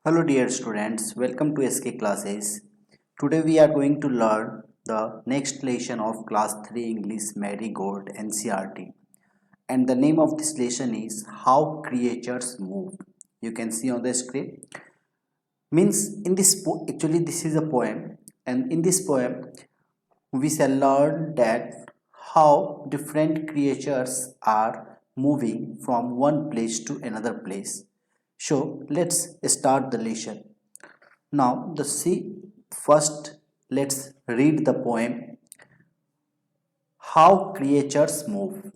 Hello dear students, welcome to SK classes. Today we are going to learn the next lesson of class 3 English Marigold NCERT. And the name of this lesson is How Creatures Move. You can see on the screen. Means in this actually this is a poem, and in this poem we shall learn that how different creatures are moving from one place to another place. So let's start the lesson. Now the see first let's read the poem. How creatures move.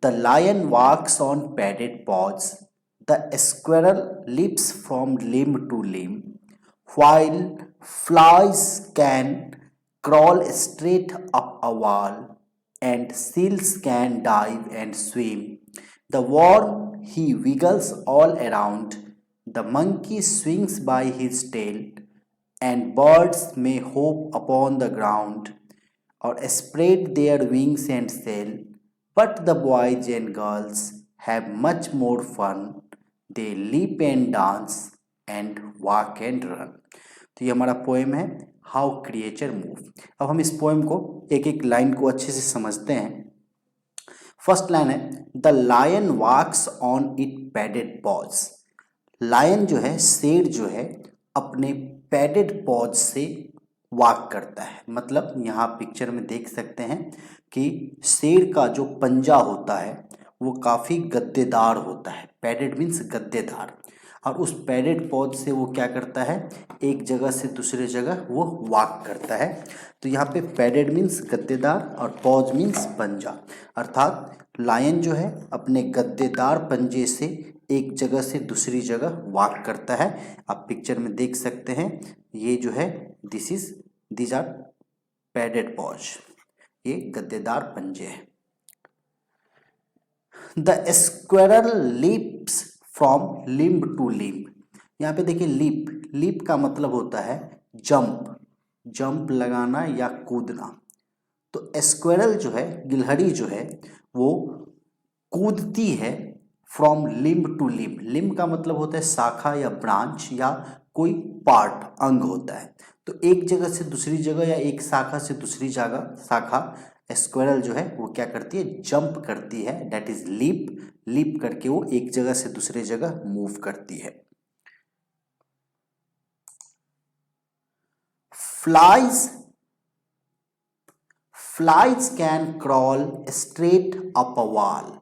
The lion walks on padded paws. The squirrel leaps from limb to limb, while flies can crawl straight up a wall, and seals can dive and swim. The worm he wiggles all around. The monkey swings by his tail, and birds may hop upon the ground or spread their wings and sail. But the boys and girls have much more fun. They leap and dance and walk and run. तो ये हमारा poem है how creature move. अब हम इस poem को एक एक लाइन को अच्छे से समझते हैं। फर्स्ट लाइन है the lion walks on it padded paws. Lion जो है, शेर जो है, अपने पैडेड पॉज से वॉक करता है। मतलब यहाँ पिक्चर में देख सकते हैं कि शेर का जो पंजा होता है वो काफ़ी गद्देदार होता है। पैडेड मीन्स गद्देदार, और उस पैडेड पॉज से वो क्या करता है, एक जगह से दूसरे जगह वो वॉक करता है। तो यहाँ पे पैडेड मीन्स गद्देदार और पॉज मीन्स पंजा, अर्थात लायन जो है अपने गद्देदार पंजे से एक जगह से दूसरी जगह वॉक करता है। आप पिक्चर में देख सकते हैं, ये जो है दीज आर पैडेड पॉज, ये गद्देदार पंजे हैं। The squirrel leaps from limb to limb. यहाँ पे देखिए लीप का मतलब होता है जंप लगाना या कूदना। तो स्क्वेरल जो है, गिलहरी जो है, वो कूदती है from limb to limb. Limb का मतलब होता है शाखा या ब्रांच या कोई पार्ट, अंग होता है। तो एक जगह से दूसरी जगह या एक शाखा से दूसरी जगह शाखा स्क्वेरल जो है वो क्या करती है, जंप करती है। दैट इज लीप करके वो एक जगह से दूसरे जगह मूव करती है। Flies can crawl straight up a wall.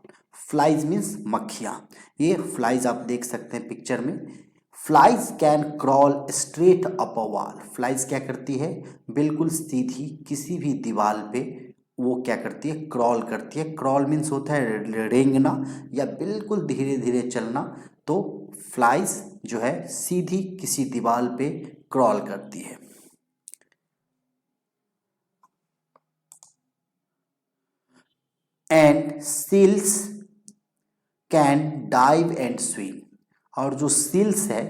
Flies means मक्खियां। ये फ्लाइज आप देख सकते हैं पिक्चर में। Flies can crawl straight up a wall. Flies क्या करती है, बिल्कुल सीधी किसी भी दीवार पे वो क्या करती है, क्रॉल करती है। क्रॉल मीन्स होता है रेंगना या बिल्कुल धीरे धीरे चलना। तो फ्लाइज जो है सीधी किसी दीवार पे क्रॉल करती है। And seals can dive and swim. और जो सील्स है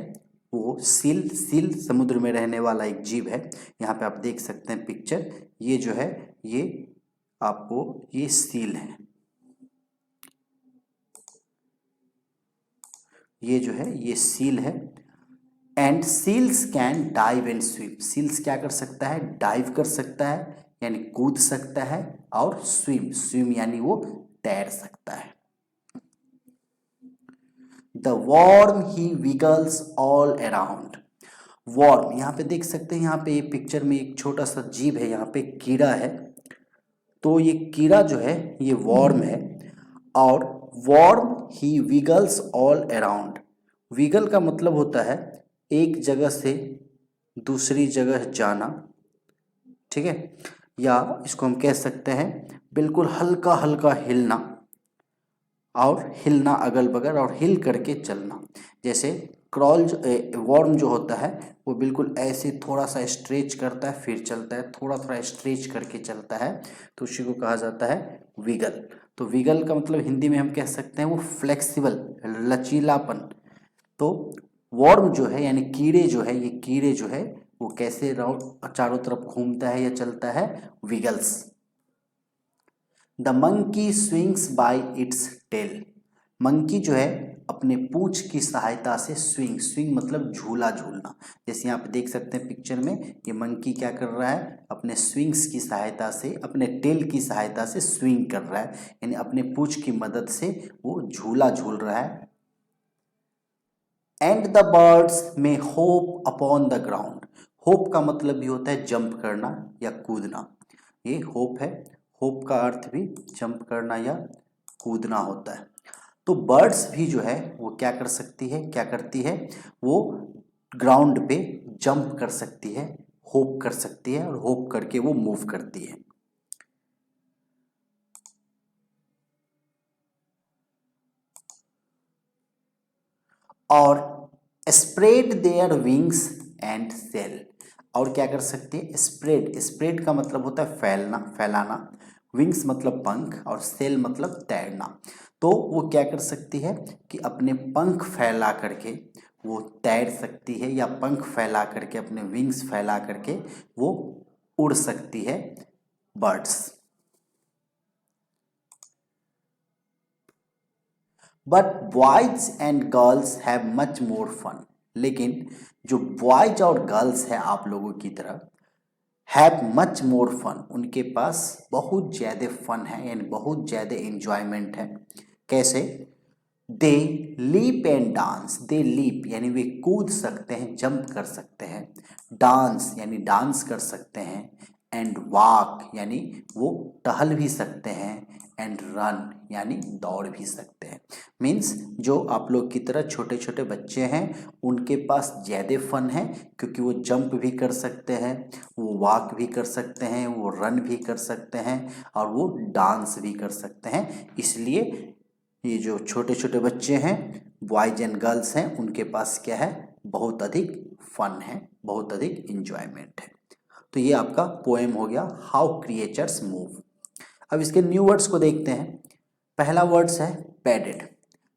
वो सील समुद्र में रहने वाला एक जीव है। यहाँ पे आप देख सकते हैं पिक्चर, ये जो है ये आपको ये सील है, ये जो है ये सील है। And seals can dive and swim. Seals क्या कर सकता है, डाइव कर सकता है यानी कूद सकता है, और स्विम यानी वो तैर सकता है। The worm he wiggles all around. Worm यहाँ पे देख सकते हैं, यहाँ पे पिक्चर में एक छोटा सा जीव है, यहाँ पे कीड़ा है। तो ये कीड़ा जो है ये वॉर्म है, और warm he wiggles all around. Wiggle का मतलब होता है एक जगह से दूसरी जगह जाना, ठीक है, या इसको हम कह सकते हैं बिल्कुल हल्का हल्का हिलना, और हिलना अगल बगल और हिल करके चलना। जैसे वॉर्म जो होता है वो बिल्कुल ऐसे थोड़ा सा स्ट्रेच करता है फिर चलता है, थोड़ा थोड़ा स्ट्रेच करके चलता है, तो उसी को कहा जाता है विगल। तो विगल का मतलब हिंदी में हम कह सकते हैं वो फ्लेक्सिबल, लचीलापन। तो वॉर्म जो है यानी कीड़े जो है, ये कीड़े जो है वो कैसे राउंड चारों तरफ घूमता है या चलता है, wiggles. The monkey swings by its tail. Monkey जो है अपने पूंछ की सहायता से स्विंग, स्विंग मतलब झूला झूलना। जैसे यहाँ पे देख सकते हैं पिक्चर में, ये मंकी क्या कर रहा है, अपने स्विंग्स की सहायता से, अपने टेल की सहायता से स्विंग कर रहा है, यानी अपने पूंछ की मदद से वो झूला झूल रहा है। एंड द बर्ड्स में hope upon the ground. Hope का मतलब भी होता है जंप करना या कूदना, ये होप है। होप का अर्थ भी जंप करना या कूदना होता है। तो बर्ड्स भी जो है वो क्या कर सकती है, क्या करती है, वो ग्राउंड पे जंप कर सकती है, होप कर सकती है, और होप करके वो मूव करती है। और spread their wings and sail. और क्या कर सकते हैं, स्प्रेड, स्प्रेड का मतलब होता है फैलना, फैलाना। विंग्स मतलब पंख, और सेल मतलब तैरना। तो वो क्या कर सकती है कि अपने पंख फैला करके वो तैर सकती है, या पंख फैला करके, अपने विंग्स फैला करके वो उड़ सकती है birds. But boys and girls have much more fun. लेकिन जो बॉयज और गर्ल्स हैं आप लोगों की तरह, हैव मच मोर फन, उनके पास बहुत ज़्यादा फन है, यानी बहुत ज़्यादा इंजॉयमेंट है। कैसे, they leap and dance. They leap यानी वे कूद सकते हैं, जंप कर सकते हैं। डांस यानी डांस कर सकते हैं। एंड वॉक यानी वो टहल भी सकते हैं। एंड रन यानी दौड़ भी सकते हैं। मीन्स जो आप लोग की तरह छोटे छोटे बच्चे हैं उनके पास ज़्यादा फन है, क्योंकि वो जंप भी कर सकते हैं, वो वॉक भी कर सकते हैं, वो रन भी कर सकते हैं, और वो डांस भी कर सकते हैं। इसलिए ये जो छोटे छोटे बच्चे हैं, बॉयज एंड गर्ल्स हैं, उनके पास क्या है, बहुत अधिक फन है, बहुत अधिक इंजॉयमेंट है। तो ये आपका पोएम हो गया हाउ क्रिएचर्स मूव। अब इसके न्यू वर्ड्स को देखते हैं। पहला वर्ड्स है पैडेड।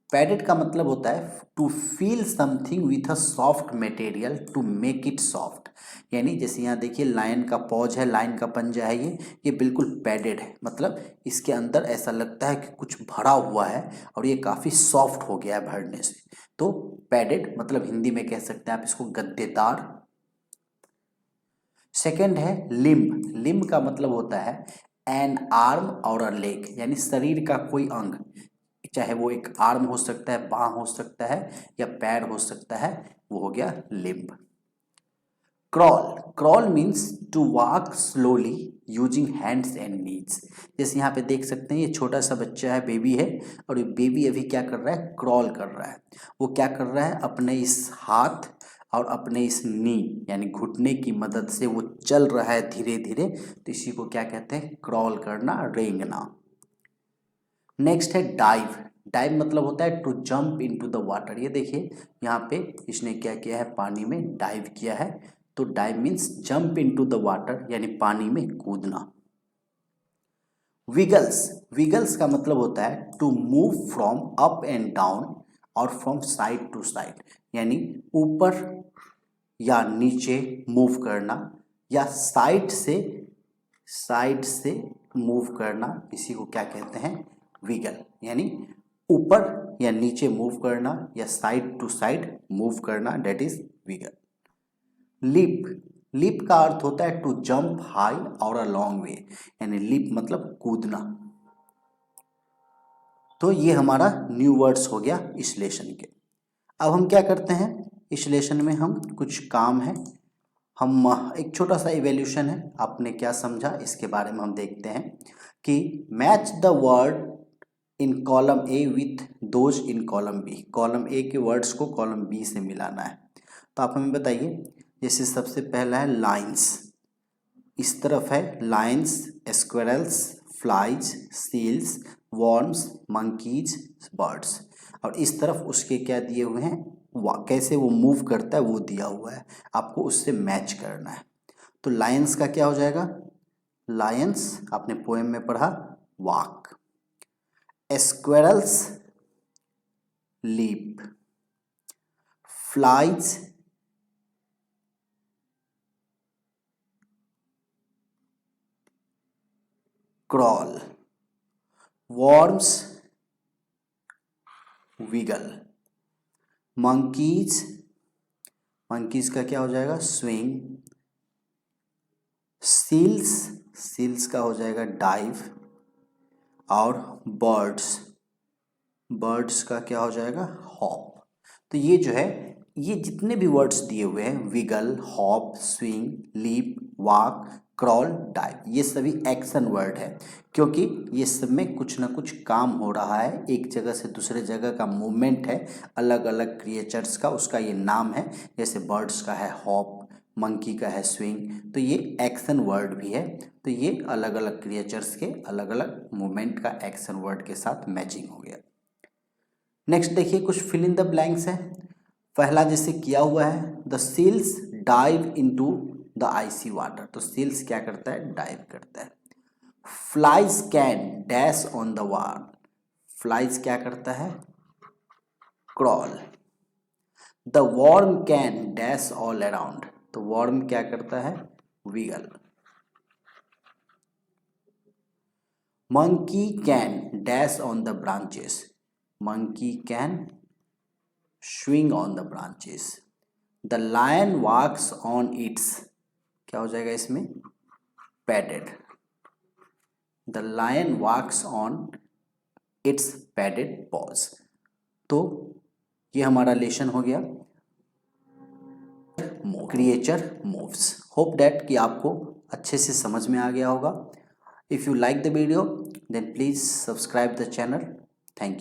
पैडेड का मतलब होता है to feel something with a soft material to make it soft. यानी जैसे यहाँ देखिए लायन का पॉज है, लायन का पंजा है, ये बिल्कुल पैडेड है, मतलब इसके अंदर ऐसा लगता है कि कुछ भरा हुआ है और ये काफ़ी सॉफ्ट हो गया है भरने से। तो पैडेड मतलब हिंदी में कह सकते हैं आप इसको गद्देदार। सेकंड है लिम्ब। लिम्ब का मतलब होता है एन आर्म और अ लेग, यानी शरीर का कोई अंग, चाहे वो एक आर्म हो सकता है, बाह हो सकता है, या पैर हो सकता है, वो हो गया limb. Crawl. Crawl means to walk slowly using hands and knees. जैसे यहाँ पे देख सकते हैं ये छोटा सा बच्चा है, बेबी है, और ये बेबी अभी क्या कर रहा है, क्रॉल कर रहा है। वो क्या कर रहा है, अपने इस हाथ और अपने इस नी यानी घुटने की मदद से वो चल रहा है धीरे धीरे। तो इसी को क्या कहते हैं, क्रॉल करना, रेंगना। नेक्स्ट है डाइव। डाइव मतलब होता है to jump into the water. ये देखिए यहाँ पे इसने क्या किया है, पानी में डाइव किया है। तो dive means jump into the water, यानी पानी में कूदना। विगल्स। विगल्स का मतलब होता है to move from up and down और फ्रॉम साइड टू साइड, यानी ऊपर या नीचे मूव करना, या साइड से मूव करना, इसी को क्या कहते हैं, विगल। यानी ऊपर या नीचे मूव करना या साइड टू साइड मूव करना, that is wiggle. Leap. Leap का अर्थ होता है टू जंप हाई और अ लॉन्ग वे, यानी लीप मतलब कूदना। तो ये हमारा न्यू वर्ड्स हो गया इस लेसन के। अब हम क्या करते हैं, इस लेसन में हम कुछ काम है, हम एक छोटा सा इवैल्यूएशन है, आपने क्या समझा इसके बारे में हम देखते हैं कि match the word in column A with those in column B. Column A के वर्ड्स को कॉलम बी से मिलाना है। तो आप हमें बताइए, जैसे सबसे पहला है लाइन्स, इस तरफ है lions, squirrels, flies, seals, worms, monkeys, birds, और इस तरफ उसके क्या दिए हुए हैं, कैसे वो मूव करता है वो दिया हुआ है, आपको उससे मैच करना है। तो लायंस का क्या हो जाएगा, लायंस आपने पोएम में पढ़ा walk. Squirrels leap, flies crawl, worms wiggle. Monkeys, monkeys का क्या हो जाएगा? स्विंग। सील्स, सील्स का हो जाएगा डाइव। और बर्ड्स, बर्ड्स का क्या हो जाएगा? हॉप। तो ये जो है, ये जितने भी वर्ड्स दिए हुए हैं, wiggle, hop, swing, leap, walk, crawl, dive, ये सभी एक्शन वर्ड है, क्योंकि ये सब में कुछ ना कुछ काम हो रहा है, एक जगह से दूसरे जगह का मूवमेंट है, अलग अलग क्रिएचर्स का, उसका ये नाम है। जैसे बर्ड्स का है हॉप, मंकी का है स्विंग, तो ये एक्शन वर्ड भी है। तो ये अलग अलग क्रिएचर्स के अलग अलग मूवमेंट का एक्शन वर्ड के साथ मैचिंग हो गया। नेक्स्ट देखिए, कुछ फिल इन द ब्लैंक्स है। पहला जैसे किया हुआ है, the seals dive into the icy water, तो सील्स क्या करता है? डाइव करता है। Flies can dash on the wall, flies क्या करता है? Crawl. The worm can dash all around, तो वर्म क्या करता है? Wiggle. Monkey can dash on the branches, monkey can swing on the branches. The lion walks on its, क्या हो जाएगा इसमें? padded. The lion walks on its padded paws. तो ये हमारा लेसन हो गया क्रिएचर मूव्स। होप दैट कि आपको अच्छे से समझ में आ गया होगा। If you like the video then please subscribe the channel. Thank you.